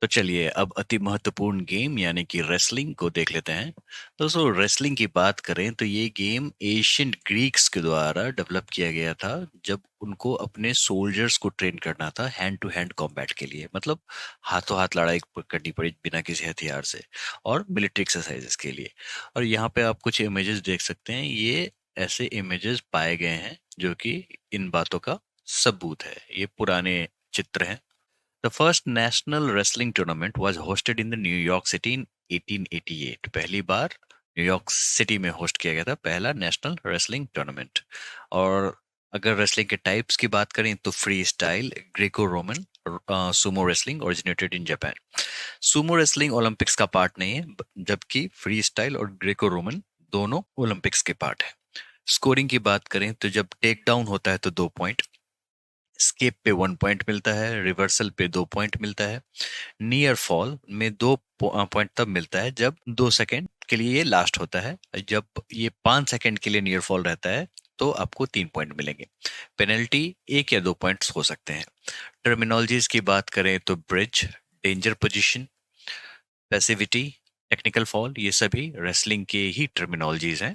तो चलिए अब अति महत्वपूर्ण गेम यानी कि रेसलिंग को देख लेते हैं। दोस्तों रेसलिंग की बात करें तो ये गेम एशियंट ग्रीक्स के द्वारा डेवलप किया गया था, जब उनको अपने सोल्जर्स को ट्रेन करना था हैंड टू हैंड कॉम्बैट के लिए, मतलब हाथों हाथ लड़ाई करनी पड़ी बिना किसी हथियार से, और मिलिट्री एक्सरसाइजेस के लिए। और यहाँ पे आप कुछ इमेजेस देख सकते हैं, ये ऐसे इमेजेस पाए गए हैं जो कि इन बातों का सबूत है, ये पुराने चित्र हैं। The first national wrestling tournament was hosted in the New York City in 1888। पहली बार न्यूयॉर्क सिटी में होस्ट किया गया था पहला नेशनल रेसलिंग टूर्नामेंट। और अगर रेसलिंग के टाइप्स की बात करें तो free style, Greco Roman, Sumo wrestling originated in Japan. Sumo wrestling Olympics का पार्ट नहीं है, जबकि फ्री स्टाइल और ग्रेको रोमन दोनों ओलंपिक्स के पार्ट है। स्कोरिंग की बात करें तो जब टेक डाउन होता है तो 2 पॉइंट, स्केप पे 1 पॉइंट मिलता है, रिवर्सल पे 2 पॉइंट मिलता है, नियर फॉल में 2 पॉइंट तब मिलता है जब 2 सेकेंड के लिए ये लास्ट होता है। जब ये 5 सेकेंड के लिए नियर फॉल रहता है तो आपको 3 पॉइंट मिलेंगे। पेनल्टी 1 या 2 पॉइंट्स हो सकते हैं। टर्मिनोलॉजीज की बात करें तो bridge, danger position, passivity, technical fall, ये सभी रेसलिंग के ही टर्मिनोलॉजीज हैं।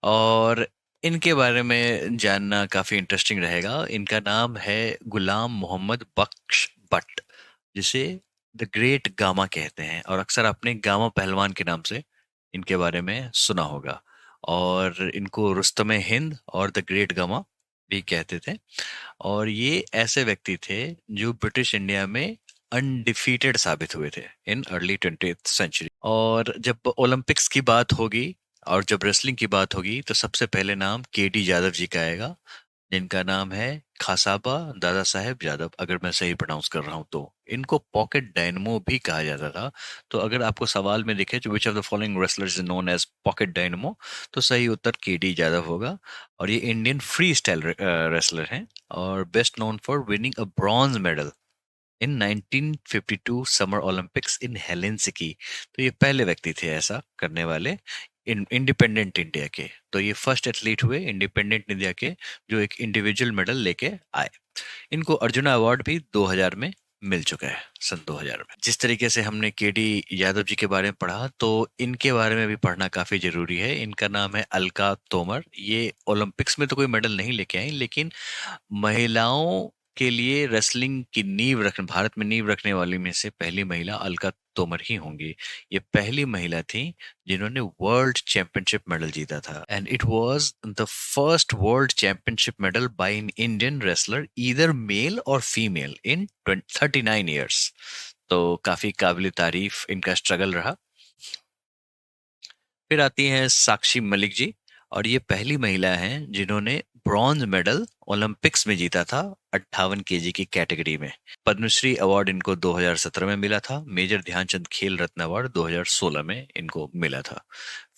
और इनके बारे में जानना काफी इंटरेस्टिंग रहेगा। इनका नाम है गुलाम मोहम्मद बख्श भट्ट, जिसे द ग्रेट गामा कहते हैं, और अक्सर आपने गामा पहलवान के नाम से इनके बारे में सुना होगा। और इनको रुस्तमे हिंद और द ग्रेट गामा भी कहते थे। और ये ऐसे व्यक्ति थे जो ब्रिटिश इंडिया में अनडिफीटेड साबित हुए थे इन अर्ली 20th सेंचुरी। और जब ओलंपिक्स की बात होगी और जब रेसलिंग की बात होगी तो सबसे पहले नाम केडी यादव जी का आएगा, जिनका नाम है खासाबा दादा साहेब यादव, अगर मैं सही प्रोनाउंस कर रहा हूँ तो। इनको पॉकेट डायनमो भी कहा जाता था। तो अगर आपको सवाल में दिखे जो which of the following wrestlers is known as pocket dynamo, तो सही उत्तर केडी यादव होगा। और ये इंडियन फ्री स्टाइल रेसलर हैं और best known for winning a bronze medal in 1952 summer Olympics in Helsinki. तो ये पहले व्यक्ति थे ऐसा करने वाले इंडिपेंडेंट इंडिया के। तो ये फर्स्ट एथलीट हुए इंडिपेंडेंट इंडिया के जो एक इंडिविजुअल मेडल लेके आए। इनको अर्जुना अवार्ड भी 2000 में मिल चुका है, सन 2000 में। जिस तरीके से हमने केडी यादव जी के बारे में पढ़ा, तो इनके बारे में भी पढ़ना काफी जरूरी है। इनका नाम है अलका तोमर। ये ओलंपिक्स में तो कोई मेडल नहीं लेके आई, लेकिन महिलाओं के लिए रेसलिंग की नींव रखने, भारत में नींव रखने वाली में से पहली महिला अलका तोमर ही होंगी। ये पहली महिला थी जिन्होंने वर्ल्ड चैंपियनशिप मेडल जीता था, and it was the first world championship medal by an Indian wrestler either male और फीमेल इन 39 ईयर्स। तो काफी काबिल तारीफ इनका स्ट्रगल रहा। फिर आती हैं साक्षी मलिक जी, और ये पहली महिला हैं जिन्होंने ब्रॉन्ज मेडल ओलंपिक्स में जीता था 58 केजी की कैटेगरी में। पद्मश्री अवार्ड इनको 2017 में मिला था। मेजर ध्यानचंद खेल रत्न अवार्ड 2016 में इनको मिला था।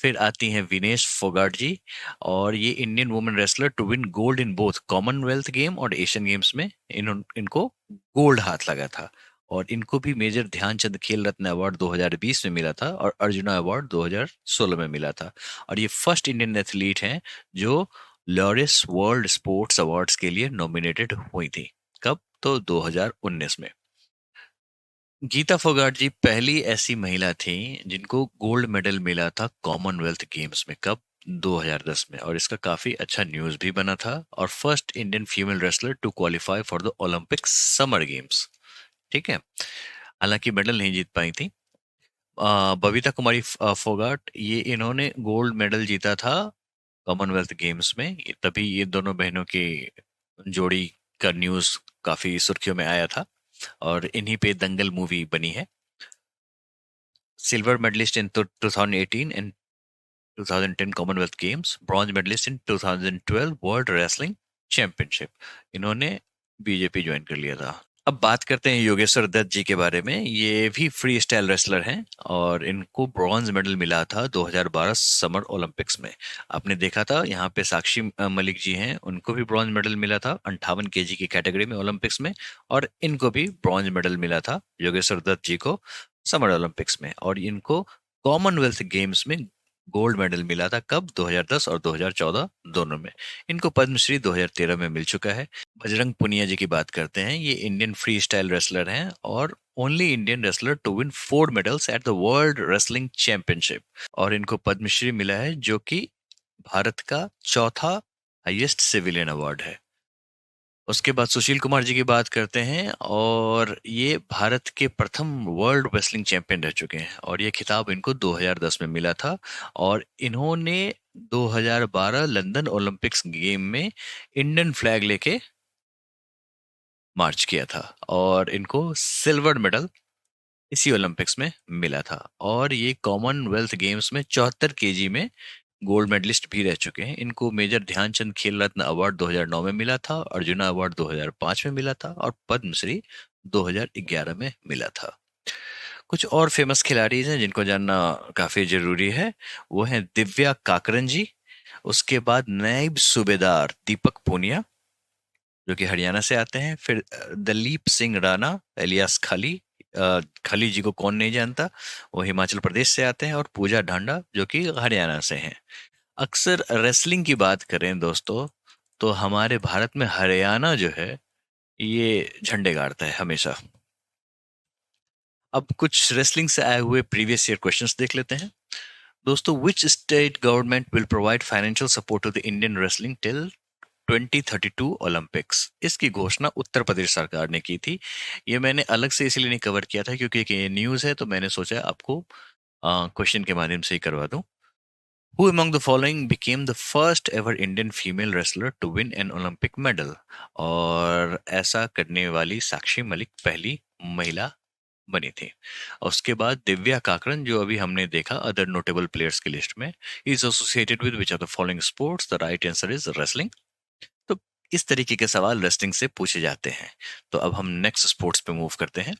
फिर आती हैं विनेश फोगाट जी, और ये Indian women wrestler to win gold in both Commonwealth game और एशियन गेम्स में इनको गोल्ड हाथ लगा था। और इनको भी मेजर ध्यानचंद खेल रत्न अवार्ड 2020 में मिला था और अर्जुना अवार्ड 2016 में मिला था। और ये फर्स्ट इंडियन एथलीट हैं जो लॉरिस वर्ल्ड स्पोर्ट्स अवार्ड्स के लिए नॉमिनेटेड हुई थी। कब? तो 2019 में। गीता फोगाट जी पहली ऐसी महिला थी जिनको गोल्ड मेडल मिला था कॉमनवेल्थ गेम्स में। कब? 2010 में। और इसका काफी अच्छा न्यूज भी बना था। और first Indian female wrestler to qualify for the Olympic summer games. ठीक है, हालांकि मेडल नहीं जीत पाई थी। बबीता कुमारी फोगाट, ये इन्होंने गोल्ड मेडल जीता था कॉमनवेल्थ गेम्स में। तभी ये दोनों बहनों की जोड़ी का न्यूज काफी सुर्खियों में आया था, और इन्हीं पे दंगल मूवी बनी है। Silver medalist in 2018 and 2010 Commonwealth games, bronze medalist in 2012 world wrestling championship. इन्होंने बीजेपी ज्वाइन कर लिया था। अब बात करते हैं योगेश्वर दत्त जी के बारे में। ये भी फ्री स्टाइल रेसलर हैं और इनको ब्रॉन्ज मेडल मिला था 2012 समर ओलंपिक्स में। आपने देखा था यहाँ पे साक्षी मलिक जी हैं, उनको भी ब्रॉन्ज मेडल मिला था 58 केजी की कैटेगरी में ओलंपिक्स में। और इनको भी ब्रॉन्ज मेडल मिला था योगेश्वर दत्त जी को समर ओलंपिक्स में। और इनको कॉमनवेल्थ गेम्स में गोल्ड मेडल मिला था। कब? 2010 और 2014 दोनों में। इनको पद्मश्री 2013 में मिल चुका है। बजरंग पुनिया जी की बात करते हैं। ये इंडियन फ्री स्टाइल रेसलर हैं और only Indian wrestler to win 4 medals at the world wrestling championship. और इनको पद्मश्री मिला है, जो कि भारत का चौथा हाईएस्ट सिविलियन अवार्ड है। उसके बाद सुशील कुमार जी की बात करते हैं, और ये भारत के प्रथम वर्ल्ड रेसलिंग चैंपियन रह चुके हैं, और ये खिताब इनको 2010 में मिला था। और इन्होंने 2012 लंदन ओलंपिक्स गेम में इंडियन फ्लैग लेके मार्च किया था, और इनको सिल्वर मेडल इसी ओलंपिक्स में मिला था। और ये कॉमनवेल्थ गेम्स में 74 केजी में गोल्ड मेडलिस्ट भी रह चुके हैं। इनको मेजर ध्यानचंद खेल रत्न अवार्ड 2009 में मिला था, अर्जुना अवार्ड 2005 में मिला था, और पद्मश्री 2011 में मिला था। कुछ और फेमस खिलाड़ी हैं जिनको जानना काफी जरूरी है, वो हैं दिव्या काकरन जी, उसके बाद नायब सूबेदार दीपक पूनिया जो कि हरियाणा से आते हैं, फिर दलीप सिंह राणा एलियास खली, खली जी को कौन नहीं जानता, वो हिमाचल प्रदेश से आते हैं, और पूजा ढांडा जो कि हरियाणा से हैं। अक्सर रेसलिंग की बात करें दोस्तों, तो हमारे भारत में हरियाणा जो है ये झंडे गाड़ता है हमेशा। अब कुछ रेसलिंग से आए हुए प्रीवियस ईयर क्वेश्चंस देख लेते हैं दोस्तों। Which state government will provide financial support to the Indian wrestling till 2032 Olympics? इसकी घोषणा उत्तर प्रदेश सरकार ने की थी। ये मैंने अलग से इसलिए नहीं कवर किया था क्योंकि ये न्यूज़ है, तो मैंने सोचा आपको क्वेश्चन के माध्यम से ही करवा दूं। Who among the following became the first ever Indian female wrestler to win an Olympic medal? और ऐसा करने वाली साक्षी मलिक पहली महिला बनी थी। और उसके बाद दिव्या काकरन, जो अभी हमने देखा अदर नोटेबल प्लेयर्स की लिस्ट में, is associated with which are the following sports? The right answer is wrestling. तो इस तरीके के सवाल रेसलिंग से पूछे जाते हैं। तो अब हम नेक्स्ट स्पोर्ट्स पे मूव करते हैं।